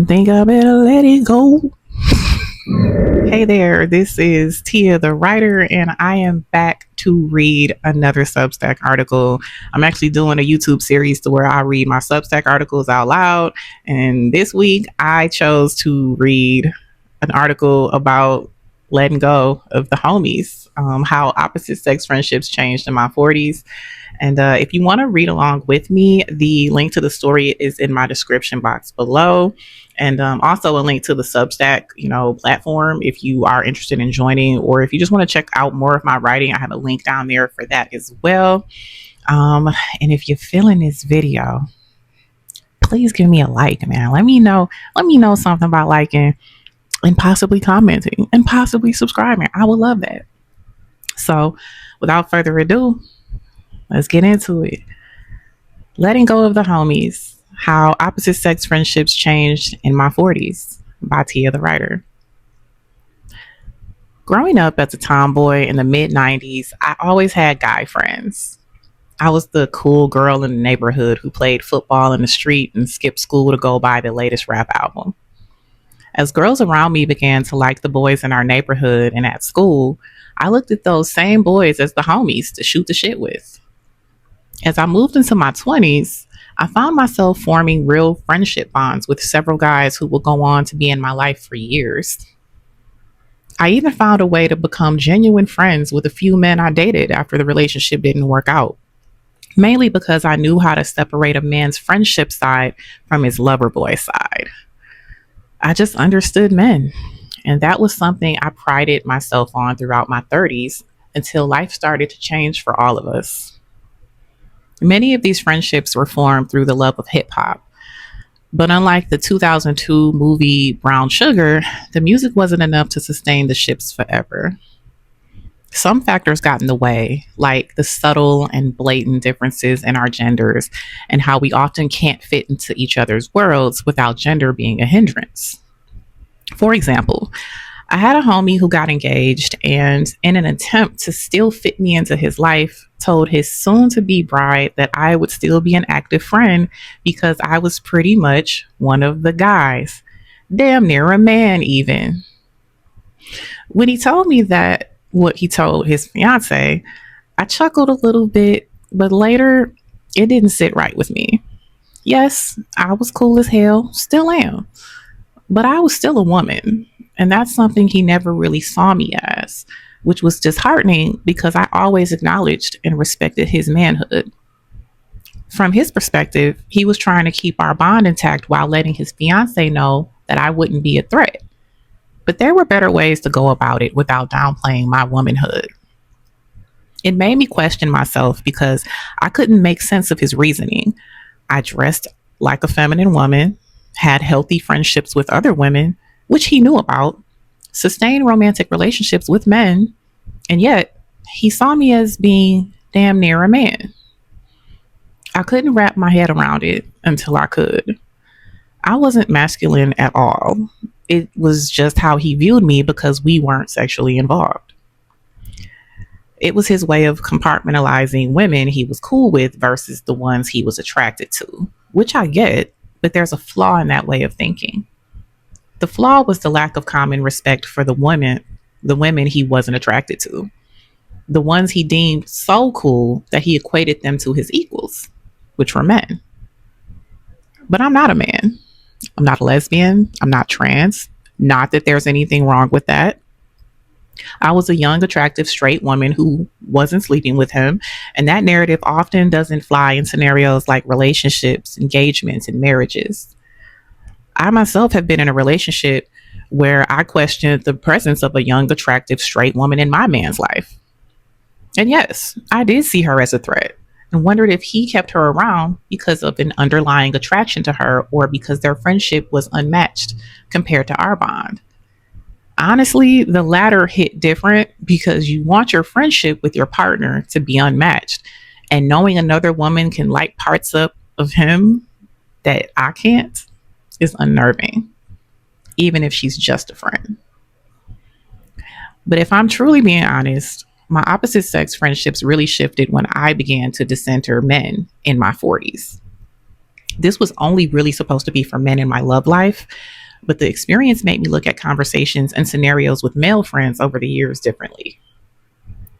Think I better let it go. Hey there, this is Tia the writer, and I am back to read another Substack article. I'm actually doing a YouTube series to where I read my Substack articles out loud, and this week I chose to read an article about letting go of the homies, how opposite sex friendships changed in my 40s. And if you want to read along with me, the link to the story is in my description box below. And also a link to the Substack, platform if you are interested in joining, or if you just want to check out more of my writing, I have a link down there for that as well. And if you're feeling this video, please give me a like, man. Let me know something about liking and possibly commenting and possibly subscribing. I would love that. So without further ado, let's get into it. Letting Go of the Homies, How Opposite Sex Friendships Changed in My 40s by Tia the writer. Growing up as a tomboy in the mid-90s, I always had guy friends. I was the cool girl in the neighborhood who played football in the street and skipped school to go buy the latest rap album. As girls around me began to like the boys in our neighborhood and at school, I looked at those same boys as the homies to shoot the shit with. As I moved into my 20s, I found myself forming real friendship bonds with several guys who will go on to be in my life for years. I even found a way to become genuine friends with a few men I dated after the relationship didn't work out, mainly because I knew how to separate a man's friendship side from his lover boy side. I just understood men, and that was something I prided myself on throughout my 30s until life started to change for all of us. Many of these friendships were formed through the love of hip hop. But unlike the 2002 movie Brown Sugar, the music wasn't enough to sustain the ships forever. Some factors got in the way, like the subtle and blatant differences in our genders and how we often can't fit into each other's worlds without gender being a hindrance. For example, I had a homie who got engaged and, in an attempt to still fit me into his life, told his soon-to-be bride that I would still be an active friend because I was pretty much one of the guys. Damn near a man, even. When he told me that, what he told his fiance, I chuckled a little bit, but later, it didn't sit right with me. Yes, I was cool as hell, still am, but I was still a woman. And that's something he never really saw me as, which was disheartening because I always acknowledged and respected his manhood. From his perspective, he was trying to keep our bond intact while letting his fiance know that I wouldn't be a threat. But there were better ways to go about it without downplaying my womanhood. It made me question myself because I couldn't make sense of his reasoning. I dressed like a feminine woman, had healthy friendships with other women, which he knew about, sustained romantic relationships with men, and yet he saw me as being damn near a man. I couldn't wrap my head around it until I could. I wasn't masculine at all. It was just how he viewed me because we weren't sexually involved. It was his way of compartmentalizing women he was cool with versus the ones he was attracted to, which I get, but there's a flaw in that way of thinking. The flaw was the lack of common respect for the women he wasn't attracted to, the ones he deemed so cool that he equated them to his equals, which were men. But I'm not a man. I'm not a lesbian. I'm not trans. Not that there's anything wrong with that. I was a young, attractive, straight woman who wasn't sleeping with him, and that narrative often doesn't fly in scenarios like relationships, engagements, and marriages. I myself have been in a relationship where I questioned the presence of a young, attractive, straight woman in my man's life. And yes, I did see her as a threat and wondered if he kept her around because of an underlying attraction to her or because their friendship was unmatched compared to our bond. Honestly, the latter hit different because you want your friendship with your partner to be unmatched, and knowing another woman can light parts up of him that I can't is unnerving, even if she's just a friend. But if I'm truly being honest, my opposite sex friendships really shifted when I began to decenter men in my 40s. This was only really supposed to be for men in my love life, but the experience made me look at conversations and scenarios with male friends over the years differently.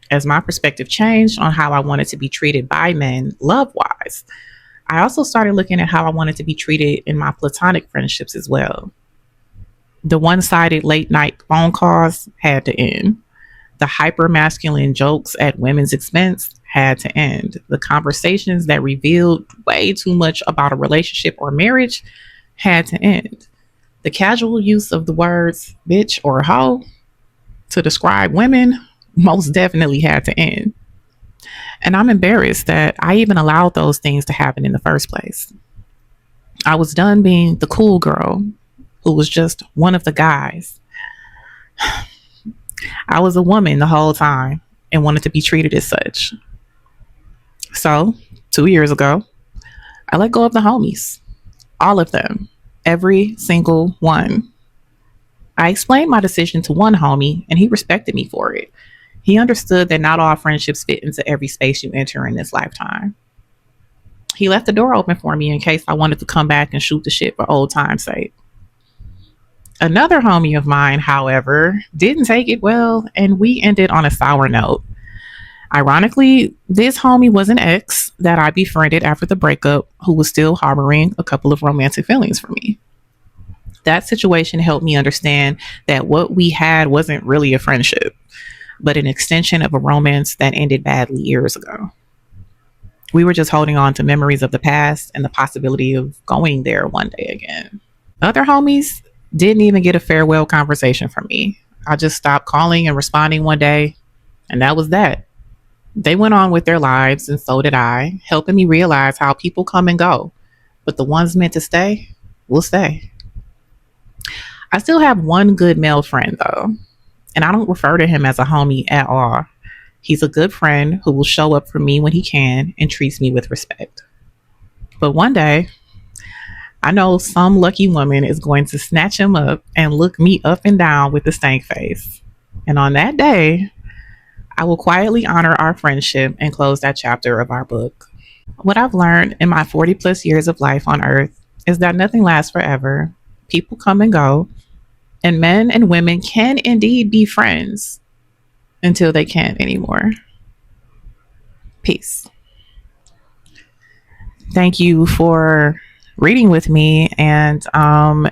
As my perspective changed on how I wanted to be treated by men, love wise, I also started looking at how I wanted to be treated in my platonic friendships as well. The one sided late night phone calls had to end. The hyper masculine jokes at women's expense had to end. The conversations that revealed way too much about a relationship or marriage had to end. The casual use of the words bitch or hoe to describe women most definitely had to end. And I'm embarrassed that I even allowed those things to happen in the first place. I was done being the cool girl who was just one of the guys. I was a woman the whole time and wanted to be treated as such. So, 2 years ago, I let go of the homies, all of them, every single one. I explained my decision to one homie, and he respected me for it. He understood that not all friendships fit into every space you enter in this lifetime. He left the door open for me in case I wanted to come back and shoot the shit for old time's sake. Another homie of mine, however, didn't take it well, and we ended on a sour note. Ironically, this homie was an ex that I befriended after the breakup who was still harboring a couple of romantic feelings for me. That situation helped me understand that what we had wasn't really a friendship, but an extension of a romance that ended badly years ago. We were just holding on to memories of the past and the possibility of going there one day again. Other homies didn't even get a farewell conversation from me. I just stopped calling and responding one day, and that was that. They went on with their lives, and so did I, helping me realize how people come and go, but the ones meant to stay will stay. I still have one good male friend, though, and I don't refer to him as a homie at all. He's a good friend who will show up for me when he can and treats me with respect. But one day, I know some lucky woman is going to snatch him up and look me up and down with a stank face. And on that day, I will quietly honor our friendship and close that chapter of our book. What I've learned in my 40 plus years of life on earth is that nothing lasts forever. People come and go, and men and women can indeed be friends until they can't anymore. Peace. Thank you for reading with me. And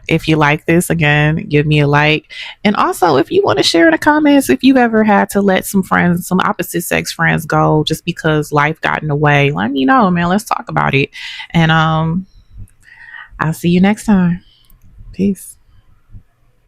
if you like this, again, give me a like. And also, if you want to share in the comments, if you've ever had to let some friends, some opposite sex friends go just because life got in the way, let me know, man. Let's talk about it. And I'll see you next time. Peace.